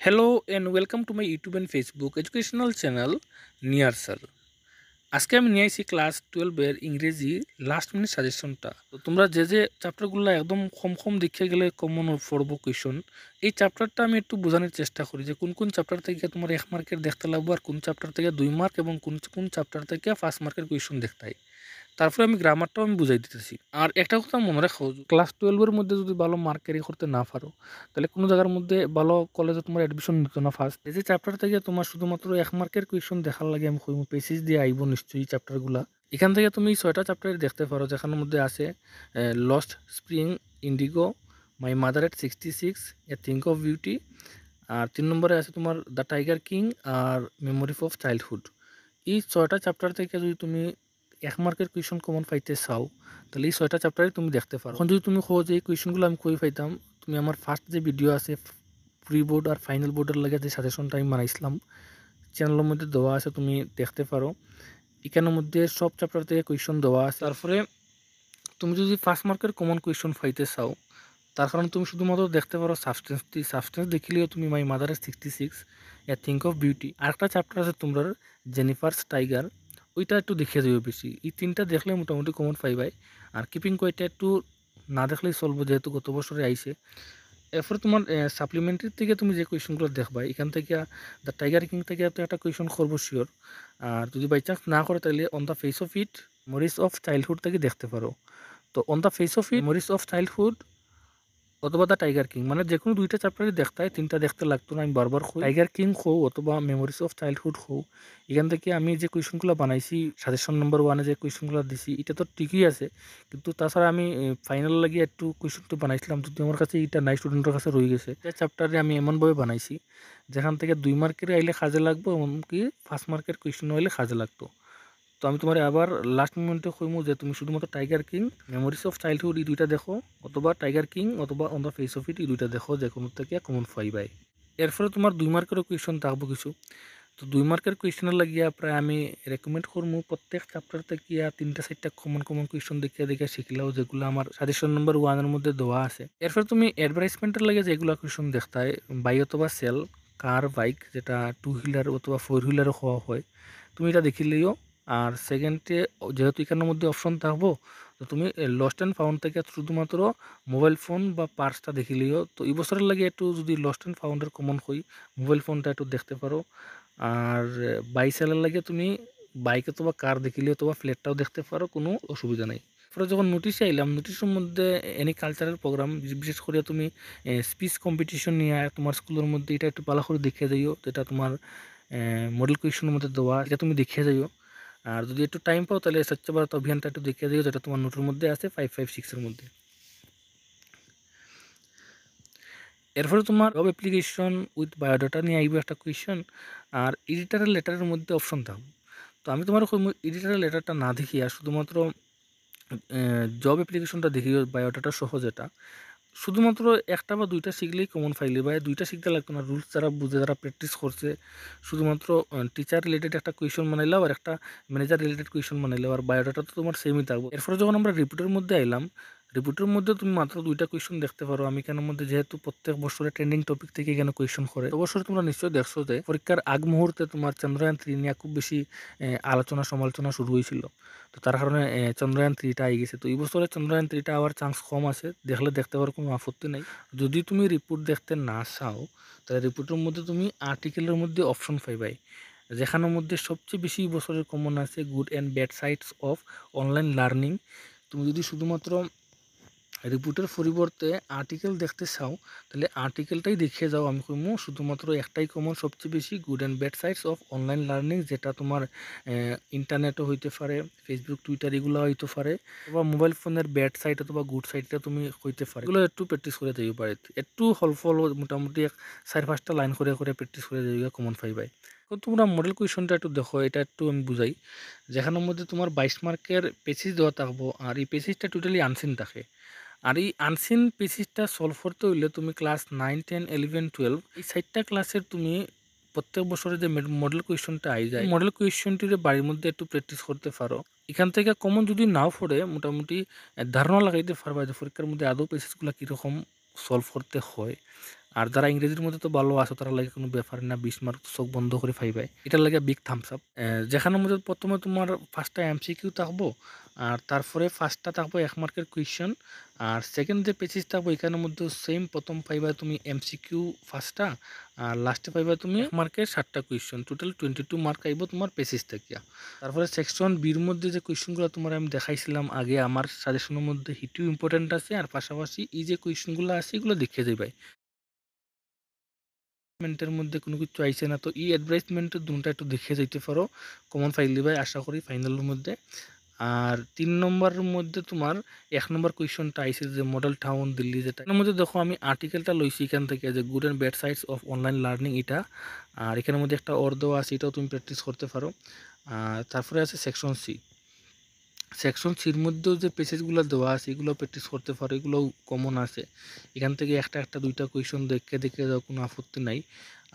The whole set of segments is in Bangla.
Hello and welcome to my YouTube and Facebook educational channel নিয়ারসাল। আজকে আমি নিয়ে আইছি ক্লাস 12 এর ইংরেজি লাস্ট মিনিট সাজেশনটা। তো তোমরা যে যে চ্যাপ্টারগুলো একদম কম কম দেখে গেলে কমন পড়বো কোয়েশন, এই চ্যাপ্টারটা আমি একটু বোঝানোর চেষ্টা করি যে কোন কোন চ্যাপ্টার থেকে তোমার 1 মার্কের দেখতে লাগবো আর কোন চ্যাপ্টার থেকে 2 মার্ক এবং কোন কোন চ্যাপ্টার থেকে 5 মার্কের কোয়েশন দেখতে হয়। তারপরে আমি গ্রামারটাও আমি বুঝাই দিতেছি। আর একটা কথা মনে রাখো, ক্লাস 12 এর মধ্যে যদি ভালো মার্ক ক্যারি করতে না পারো, তাহলে কোনো জায়গার মধ্যে ভালো কলেজে তোমার অ্যাডমিশন নিত না ফার্স্ট। এই যে চ্যাপ্টার থেকে তোমার শুধুমাত্র 1 মার্কের কোয়েশন দেখার লাগে আমি কইমু পেসিস দিয়ে আইব নিশ্চয়ই চ্যাপ্টারগুলা। এখান থেকে তুমি 6টা চ্যাপ্টার দেখতে পারো, যেখানের মধ্যে আছে lost spring, indigo, my mother at 66, a thing of beauty. আর 3 নম্বরে আছে তোমার দ্য টাইগার কিং আর মেমোরি অফ চাইল্ডহুড। এই 6টা চ্যাপ্টার থেকে যদি তুমি 1 মার্কের কোয়েশন কমন পাইতে চাও, তাহলে এই 6টা চ্যাপ্টারে তুমি দেখতে পারো। এখন যদি তুমি খোঁজো যে এই কোয়েশনগুলো আমি কই পাইতাম, তুমি আমার ফার্স্ট যে ভিডিও আছে প্রি বোর্ড আর ফাইনাল বোর্ডের লাগে যে সাজেশনটা আমি বানাইছিলাম, চ্যানেলের মধ্যে দেওয়া আছে, তুমি দেখতে পারো। এখানের মধ্যে সব চ্যাপ্টার থেকে কোয়েশন দেওয়া আছে। তারপরে তুমি যদি 5 মার্কের কমন কোয়েশন পাইতে চাও, তার কারণে তুমি শুধুমাত্র দেখতে পারো সাবস্টেন্স দেখিলেও তুমি মাই মাদারের 66, এ থিঙ্ক অফ বিউটি। আরেকটা চ্যাপ্টার আছে তোমরা জেনিফার্স টাইগার, ওইটা একটু দেখিয়ে যাবে বেশি। এই 3টা দেখলে মোটামুটি কমন পাইবাই। আর কিপিং কয়টা একটু না দেখলেই চলবো, যেহেতু গত বছরে আইছে। এরপরে তোমার সাপ্লিমেন্টারি থেকে তুমি যে কোয়েশনগুলো দেখবা, এখান থেকে দ্য টাইগার কিং থেকে তো একটা কোয়েশন করবো শিওর। আর যদি বাই চান্স না করে, তাহলে on the face of it, memories of childhood থেকে দেখতে পারো। তো on the face of it, memories of childhood অথবা দ্য টাইগার কিং, মানে যে কোনো 2টা চ্যাপ্টারই দেখতে হয়, 3টা দেখতে লাগতো না। আমি বারবার টাইগার কিং হও অথবা মেমোরিজ অফ চাইল্ডহুড হও, এখান থেকে আমি যে কোয়েশনগুলো বানাইছি সাজেশন নম্বর 1-এ যে কোয়েশনগুলো দিছি, এটা তো ঠিকই আছে, কিন্তু তাছাড়া আমি ফাইনাল লাগিয়ে একটু কোয়েশনটা বানাইছিলাম, যদি আমার কাছে এটা নাই, স্টুডেন্টের কাছে রয়ে গেছে। এটা চ্যাপ্টারে আমি এমনভাবে বানাইছি যেখান থেকে 2 মার্কের আইলে কাজে লাগবো, এমনকি 5 মার্কের কোয়েশন হইলে কাজে লাগতো। তো আমি তোমার আবার লাস্ট মোমেন্টে কইমু যে তুমি শুধুমাত্র tiger king, memories of childhood এই 2টা দেখো, অথবা টাইগার কিং অথবা on the face of it এই 2টা দেখো, যে কোনো থেকে কমন পাইবাই। এরপরে তোমার 2 মার্কেরও কোয়েশন থাকবো কিছু। তো 2 মার্কের কোয়েশনের লাগিয়া প্রায় আমি রেকমেন্ড করবো প্রত্যেক চ্যাপ্টার থেকে 3টা 4টা কমন কমন কোয়েশন দেখে দেখে শিখলেও, যেগুলো আমার সাজেশন নম্বর 1-এর মধ্যে দেওয়া আছে। এরপর তুমি অ্যাডভার্টাইজমেন্টের লাগে যেগুলো কোয়েশন দেখতে হয়, বাই অথবা সেল, কার বাইক, যেটা 2 হুইলার অথবা 4 হুইলারও হওয়া হয়, তুমি এটা দেখিলেও। আর সেকেন্ডে যেহেতু এখানের মধ্যে অপশন থাকবো, তো তুমি লস্ট অ্যান্ড ফাউন্ড থেকে শুধুমাত্র মোবাইল ফোন বা পার্সটা দেখিলেও। তো এই বছরের লাগে একটু যদি লস্ট অ্যান্ড ফাউন্ডের কমন হই, মোবাইল ফোনটা একটু দেখতে পারো। আর বাইসাইকেল লাগে তুমি বাইক অথবা কার দেখিলে অথবা ফ্ল্যাটটাও দেখতে পারো, কোনো অসুবিধা নেই। পরে যখন নোটিশে আইলাম, নোটিশের মধ্যে এনি কালচারাল প্রোগ্রাম, বিশেষ করে তুমি স্পিচ কম্পিটিশন নিয়ে তোমার স্কুলের মধ্যে, এটা একটু ভালো করে দেখিয়ে যাইও, যেটা তোমার মডেল কোয়েশনের মধ্যে দেওয়া, এটা তুমি দেখিয়ে যাইও। আর যদি একটু টাইম পাও, তাহলে স্বচ্ছ ভারত অভিযানটা একটু দেখিয়ে যাইও, যেটা তোমার নোটের মধ্যে আছে 556-এর মধ্যে। এরপরে তোমার জব অ্যাপ্লিকেশন উইথ বায়োডাটা নিয়ে আইব একটা কোয়েশন। আর এডিটারের লেটারের মধ্যে অপশন থাকবে। তো আমি তোমার এডিটারের লেটারটা না দেখি, আর শুধুমাত্র জব অ্যাপ্লিকেশনটা দেখি, বায়োডাটা সহ যেটা, শুধুমাত্র 1টা বা 2টা শিখলেই কমন ফাইলে, বা 2টা শিখতে লাগতো না। রুলস যারা বুঝে, যারা প্র্যাকটিস করছে, শুধুমাত্র টিচার রিলেটেড একটা কোয়েশন বানাইলাও আর একটা ম্যানেজার রিলেটেড কোয়েশন বানাইলাও, আর বায়োডাটা তো তোমার সেমই থাকবে। এরপরে যখন আমরা রিপোর্টের মধ্যে আইলাম, রিপোর্টের মধ্যে তুমি মাত্র 2টা কোয়েশন দেখতে পারো। আমি কেন মধ্যে, যেহেতু প্রত্যেক বছরে ট্রেন্ডিং টপিক থেকে এখানে কোয়েশন করে, অবশ্যই তোমরা নিশ্চয়ই দেখছো যে পরীক্ষার আগ মুহূর্তে তোমার চন্দ্রয়ান 3 নিয়ে খুব বেশি আলোচনা সমালোচনা শুরু হয়েছিল। তো তার কারণে চন্দ্রয়ান 3টা আই গেছে। তো এই বছরে চন্দ্রয়ান 3টা আবার চান্স কম আছে, দেখলে দেখতে পারো, কোনো আপত্তি নেই। যদি তুমি রিপোর্ট দেখতে না চাও, তাহলে রিপোর্টের মধ্যে তুমি আর্টিকেলের মধ্যে অপশন পাইবাই, যেখানের মধ্যে সবচেয়ে বেশি বছরের কমন আছে good and bad sides of online learning. তুমি যদি শুধুমাত্র রিপোর্টের পরিবর্তে আর্টিকেল দেখতে চাও, তাহলে আর্টিকেলটাই দেখিয়ে যাও। আমি কইমু শুধুমাত্র একটাই কমন সবচেয়ে বেশি, good and bad sides of online learning, যেটা তোমার ইন্টারনেটও হইতে পারে, ফেসবুক টুইটার এগুলো হইতে পারে, অথবা মোবাইল ফোনের ব্যাড সাইড অথবা গুড সাইডটা তুমি হইতে পারে। এগুলো একটু প্র্যাকটিস করে যাইও পারে, একটু ফল মোটামুটি 4-5টা লাইন করে করে প্র্যাকটিস করে যাইও, কমন পাইবাই। তো তোমরা মডেল কোয়েশনটা একটু দেখো, এটা একটু আমি বুঝাই। যেখানের মধ্যে তোমার 22 মার্কের পেসিস দেওয়া থাকবো, আর এই পেসিসটা টোটালি আনসিন থাকে। আর এই আনসিন পেসিসটা সলভ করতে হইলে তুমি ক্লাস 9, 10, 11, 12 এই 4টা ক্লাসের তুমি প্রত্যেক বছরে যে মডেল কোয়েশনটা আই যায়, মডেল কোয়েশনটির বাড়ির মধ্যে একটু প্র্যাকটিস করতে পারো। এখান থেকে কমন যদি নাও পড়ে, মোটামুটি ধারণা লাগাইতে পারবা যে পরীক্ষার মধ্যে আদৌ পেসিসগুলো কীরকম সলভ করতে হয়। আর যারা ইংরেজির মধ্যে তো ভালো আছে তারা লাগে কোনো ব্যাপার না, 20 মার্ক চোখ বন্ধ করে পাইবাই, এটার লাগে বিগ থামস আপ। যেখানের মধ্যে প্রথমে তোমার ফার্স্টটা এমসিকিউ থাকবো, আর তারপরে ফার্স্টটা থাকবো 1 মার্কের কোয়েশ্চন, আর সেকেন্ড যে পেজেস থাকবো এখানের মধ্যে সেম, প্রথম পাইবা তুমি এমসিকিউ ফার্স্টটা, আর লাস্টে পাইবা তুমি 1 মার্কের 7টা কোয়েশ্চন, টোটাল 22 মার্ক আইব তোমার পেজেস থেকে। তারপরে সেকশন বির মধ্যে যে কোয়েশ্চনগুলো তোমার আমি দেখাইছিলাম আগে আমার সাজেশনের মধ্যে হিটিও ইম্পর্টেন্ট আছে, আর পাশাপাশি এই যে কোয়েশ্চনগুলো আছে এগুলো দেখে যাইবাই। এর মধ্যে কোনো কিছু আইছে না, তো এই অ্যাডভার্টাইজমেন্টের দুটা একটু দেখে যাইতে পারো, কমন ফাইল দিবাই আশা করি ফাইনালের মধ্যে। আর 3 নম্বরের মধ্যে তোমার 1 নম্বর কোয়েশ্চনটা আইছে যে মডেল টাউন দিল্লি, যেটা এর মধ্যে দেখো আমি আর্টিকেলটা লইছি এখান থেকে যে good and bad sides of online learning এটা, আর এখানের মধ্যে একটা অর্ধ আছে, এটাও তুমি প্র্যাকটিস করতে পারো। আর তারপরে আছে সেকশন সি, সেকশন সির মধ্যেও যে পেজেসগুলো দেওয়া আছে এগুলো প্র্যাকটিস করতে পারো, এগুলোও কমন আছে, এখান থেকে একটা দুইটা কোয়েশন দেখে দেখে যাও, কোনো আপত্তি নাই।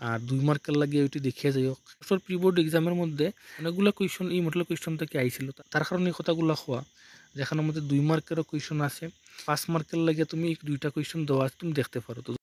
আর 2 মার্কের লাগিয়ে ওইটি দেখিয়ে যাই হোক। প্রি বোর্ড এক্সামের মধ্যে অনেকগুলো কোয়েশন এই মডেল কোয়েশন থেকে আইছিল, তার কারণে এই কথাগুলো হওয়া, যেখানের মধ্যে 2 মার্কেরও কোয়েশন আছে, 5 মার্কের লাগে তুমি 2টা কোয়েশন দেওয়া আছে, তুমি দেখতে পারো। তো